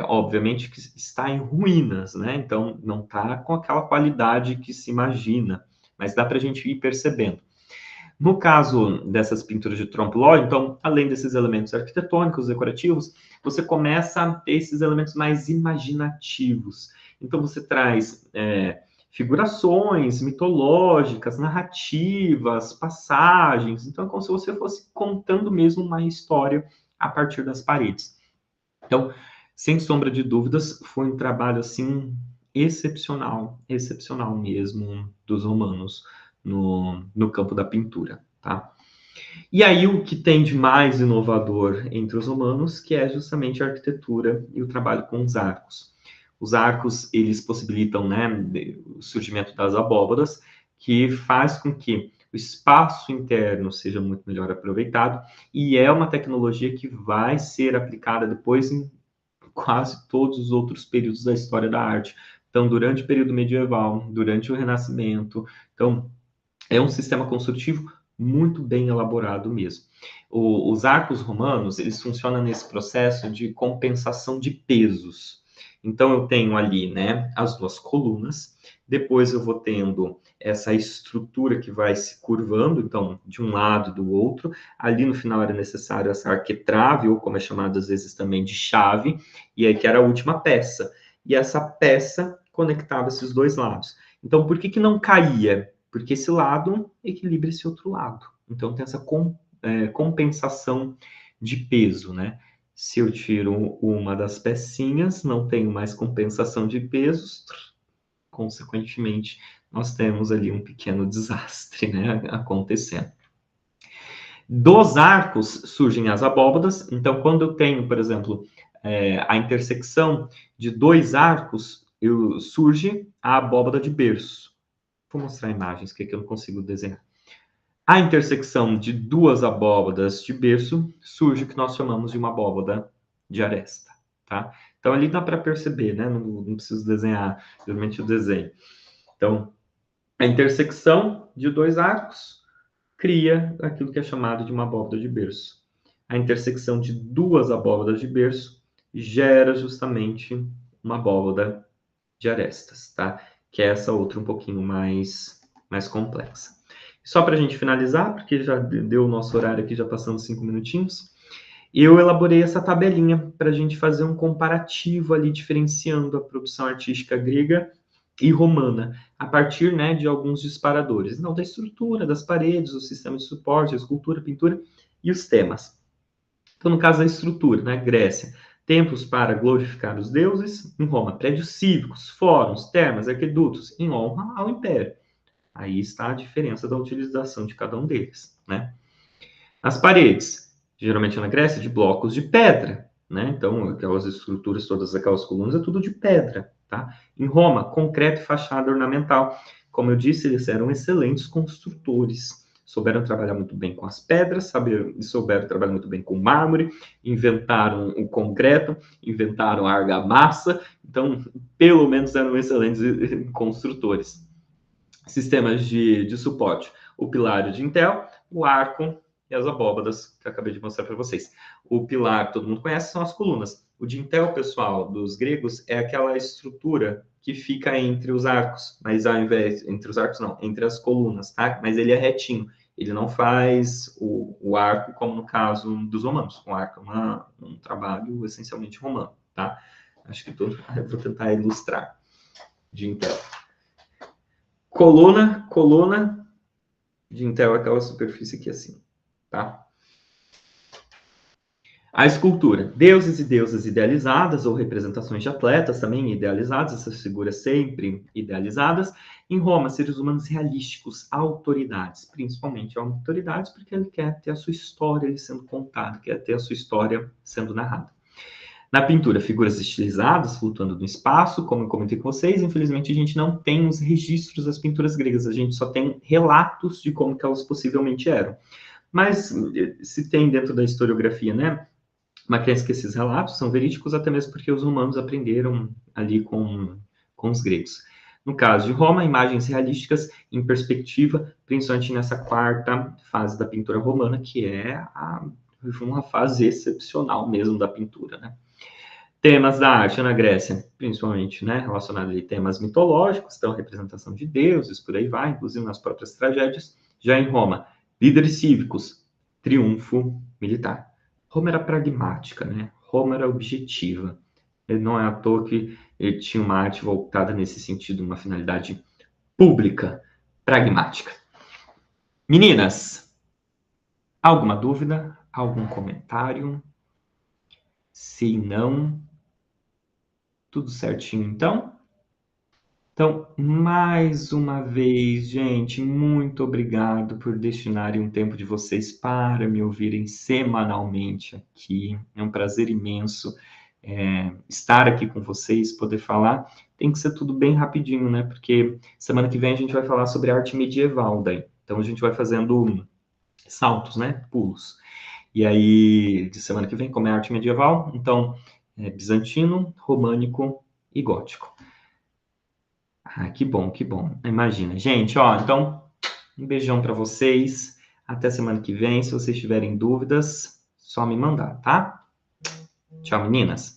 obviamente que está em ruínas, né? Então não está com aquela qualidade que se imagina, mas dá para a gente ir percebendo. No caso dessas pinturas de trompe-l'oeil, então, além desses elementos arquitetônicos, decorativos, você começa a ter esses elementos mais imaginativos. Então você traz figurações mitológicas, narrativas, passagens. Então é como se você fosse contando mesmo uma história a partir das paredes. Então, sem sombra de dúvidas, foi um trabalho assim excepcional, excepcional mesmo dos romanos no campo da pintura, tá? E aí o que tem de mais inovador entre os romanos, que é justamente a arquitetura e o trabalho com os arcos. Os arcos, eles possibilitam, né, o surgimento das abóbadas, que faz com que o espaço interno seja muito melhor aproveitado, e é uma tecnologia que vai ser aplicada depois em quase todos os outros períodos da história da arte. Então, durante o período medieval, durante o Renascimento, então é um sistema construtivo muito bem elaborado mesmo. Os arcos romanos, eles funcionam nesse processo de compensação de pesos. Então, eu tenho ali, né, as duas colunas, depois eu vou tendo essa estrutura que vai se curvando, então, de um lado e do outro. Ali no final era necessário essa arquitrave, ou como é chamado às vezes também de chave, e aí que era a última peça. E essa peça conectava esses dois lados. Então, por que que não caía? Porque esse lado equilibra esse outro lado. Então, tem essa compensação de peso, né? Se eu tiro uma das pecinhas, não tenho mais compensação de pesos, consequentemente, nós temos ali um pequeno desastre, né, acontecendo. Dos arcos surgem as abóbadas, então quando eu tenho, por exemplo, a intersecção de dois arcos, surge a abóbada de berço. Vou mostrar imagens, que aqui eu não consigo desenhar. A intersecção de duas abóbadas de berço surge o que nós chamamos de uma abóbada de aresta, tá? Então, ali dá para perceber, né? Não preciso desenhar, geralmente eu desenho. Então, a intersecção de dois arcos cria aquilo que é chamado de uma abóbada de berço. A intersecção de duas abóbadas de berço gera justamente uma abóbada de arestas, tá? Que é essa outra um pouquinho mais complexa. Só para a gente finalizar, porque já deu o nosso horário aqui, já passamos 5 minutinhos, eu elaborei essa tabelinha para a gente fazer um comparativo ali, diferenciando a produção artística grega e romana, a partir, né, de alguns disparadores. Não, da estrutura, das paredes, o sistema de suporte, a escultura, a pintura e os temas. Então, no caso da estrutura, né, Grécia, templos para glorificar os deuses, em Roma, prédios cívicos, fóruns, termas, aquedutos, em honra ao império. Aí está a diferença da utilização de cada um deles, né? As paredes, geralmente na Grécia, de blocos de pedra, né? Então, aquelas estruturas, todas aquelas colunas, é tudo de pedra, tá? Em Roma, concreto e fachada ornamental. Como eu disse, eles eram excelentes construtores. Souberam trabalhar muito bem com as pedras, souberam trabalhar muito bem com mármore, inventaram o concreto, inventaram a argamassa, então, pelo menos eram excelentes construtores. Sistemas de suporte, o pilar de Intel, o arco e as abóbadas, que eu acabei de mostrar para vocês. O pilar, todo mundo conhece, são as colunas. O de Intel, pessoal, dos gregos, é aquela estrutura que fica entre os arcos, mas ao invés, entre os arcos não, entre as colunas, tá? Mas ele é retinho, ele não faz o arco como no caso dos romanos. O arco é um trabalho essencialmente romano, tá? Acho que eu vou tentar ilustrar de Intel. Coluna de Intel é aquela superfície aqui assim, tá? A escultura, deuses e deusas idealizadas ou representações de atletas também idealizadas, essas figuras sempre idealizadas. Em Roma, seres humanos realísticos, autoridades, principalmente autoridades porque ele quer ter a sua história ali sendo contada, quer ter a sua história sendo narrada. Na pintura, figuras estilizadas, flutuando no espaço, como eu comentei com vocês, infelizmente a gente não tem os registros das pinturas gregas, a gente só tem relatos de como que elas possivelmente eram. Mas se tem dentro da historiografia, né, uma crença que esses relatos são verídicos, até mesmo porque os romanos aprenderam ali com os gregos. No caso de Roma, imagens realísticas em perspectiva, principalmente nessa quarta fase da pintura romana, que é uma fase excepcional mesmo da pintura, né? Temas da arte na Grécia, principalmente, né, relacionados a temas mitológicos, então representação de deuses, por aí vai, inclusive nas próprias tragédias. Já em Roma, líderes cívicos, triunfo militar. Roma era pragmática, né? Roma era objetiva. Ele não é à toa que ele tinha uma arte voltada nesse sentido, uma finalidade pública, pragmática. Meninas, alguma dúvida? Algum comentário? Se não, tudo certinho, então? Então, mais uma vez, gente, muito obrigado por destinarem um tempo de vocês para me ouvirem semanalmente aqui. É um prazer imenso estar aqui com vocês, poder falar. Tem que ser tudo bem rapidinho, né? Porque semana que vem a gente vai falar sobre arte medieval daí. Então, a gente vai fazendo saltos, né? Pulos. E aí, de semana que vem, como é arte medieval, então, bizantino, românico e gótico. Ah, que bom, que bom. Imagina. Gente, ó, então, um beijão para vocês. Até semana que vem. Se vocês tiverem dúvidas, só me mandar, tá? Tchau, meninas.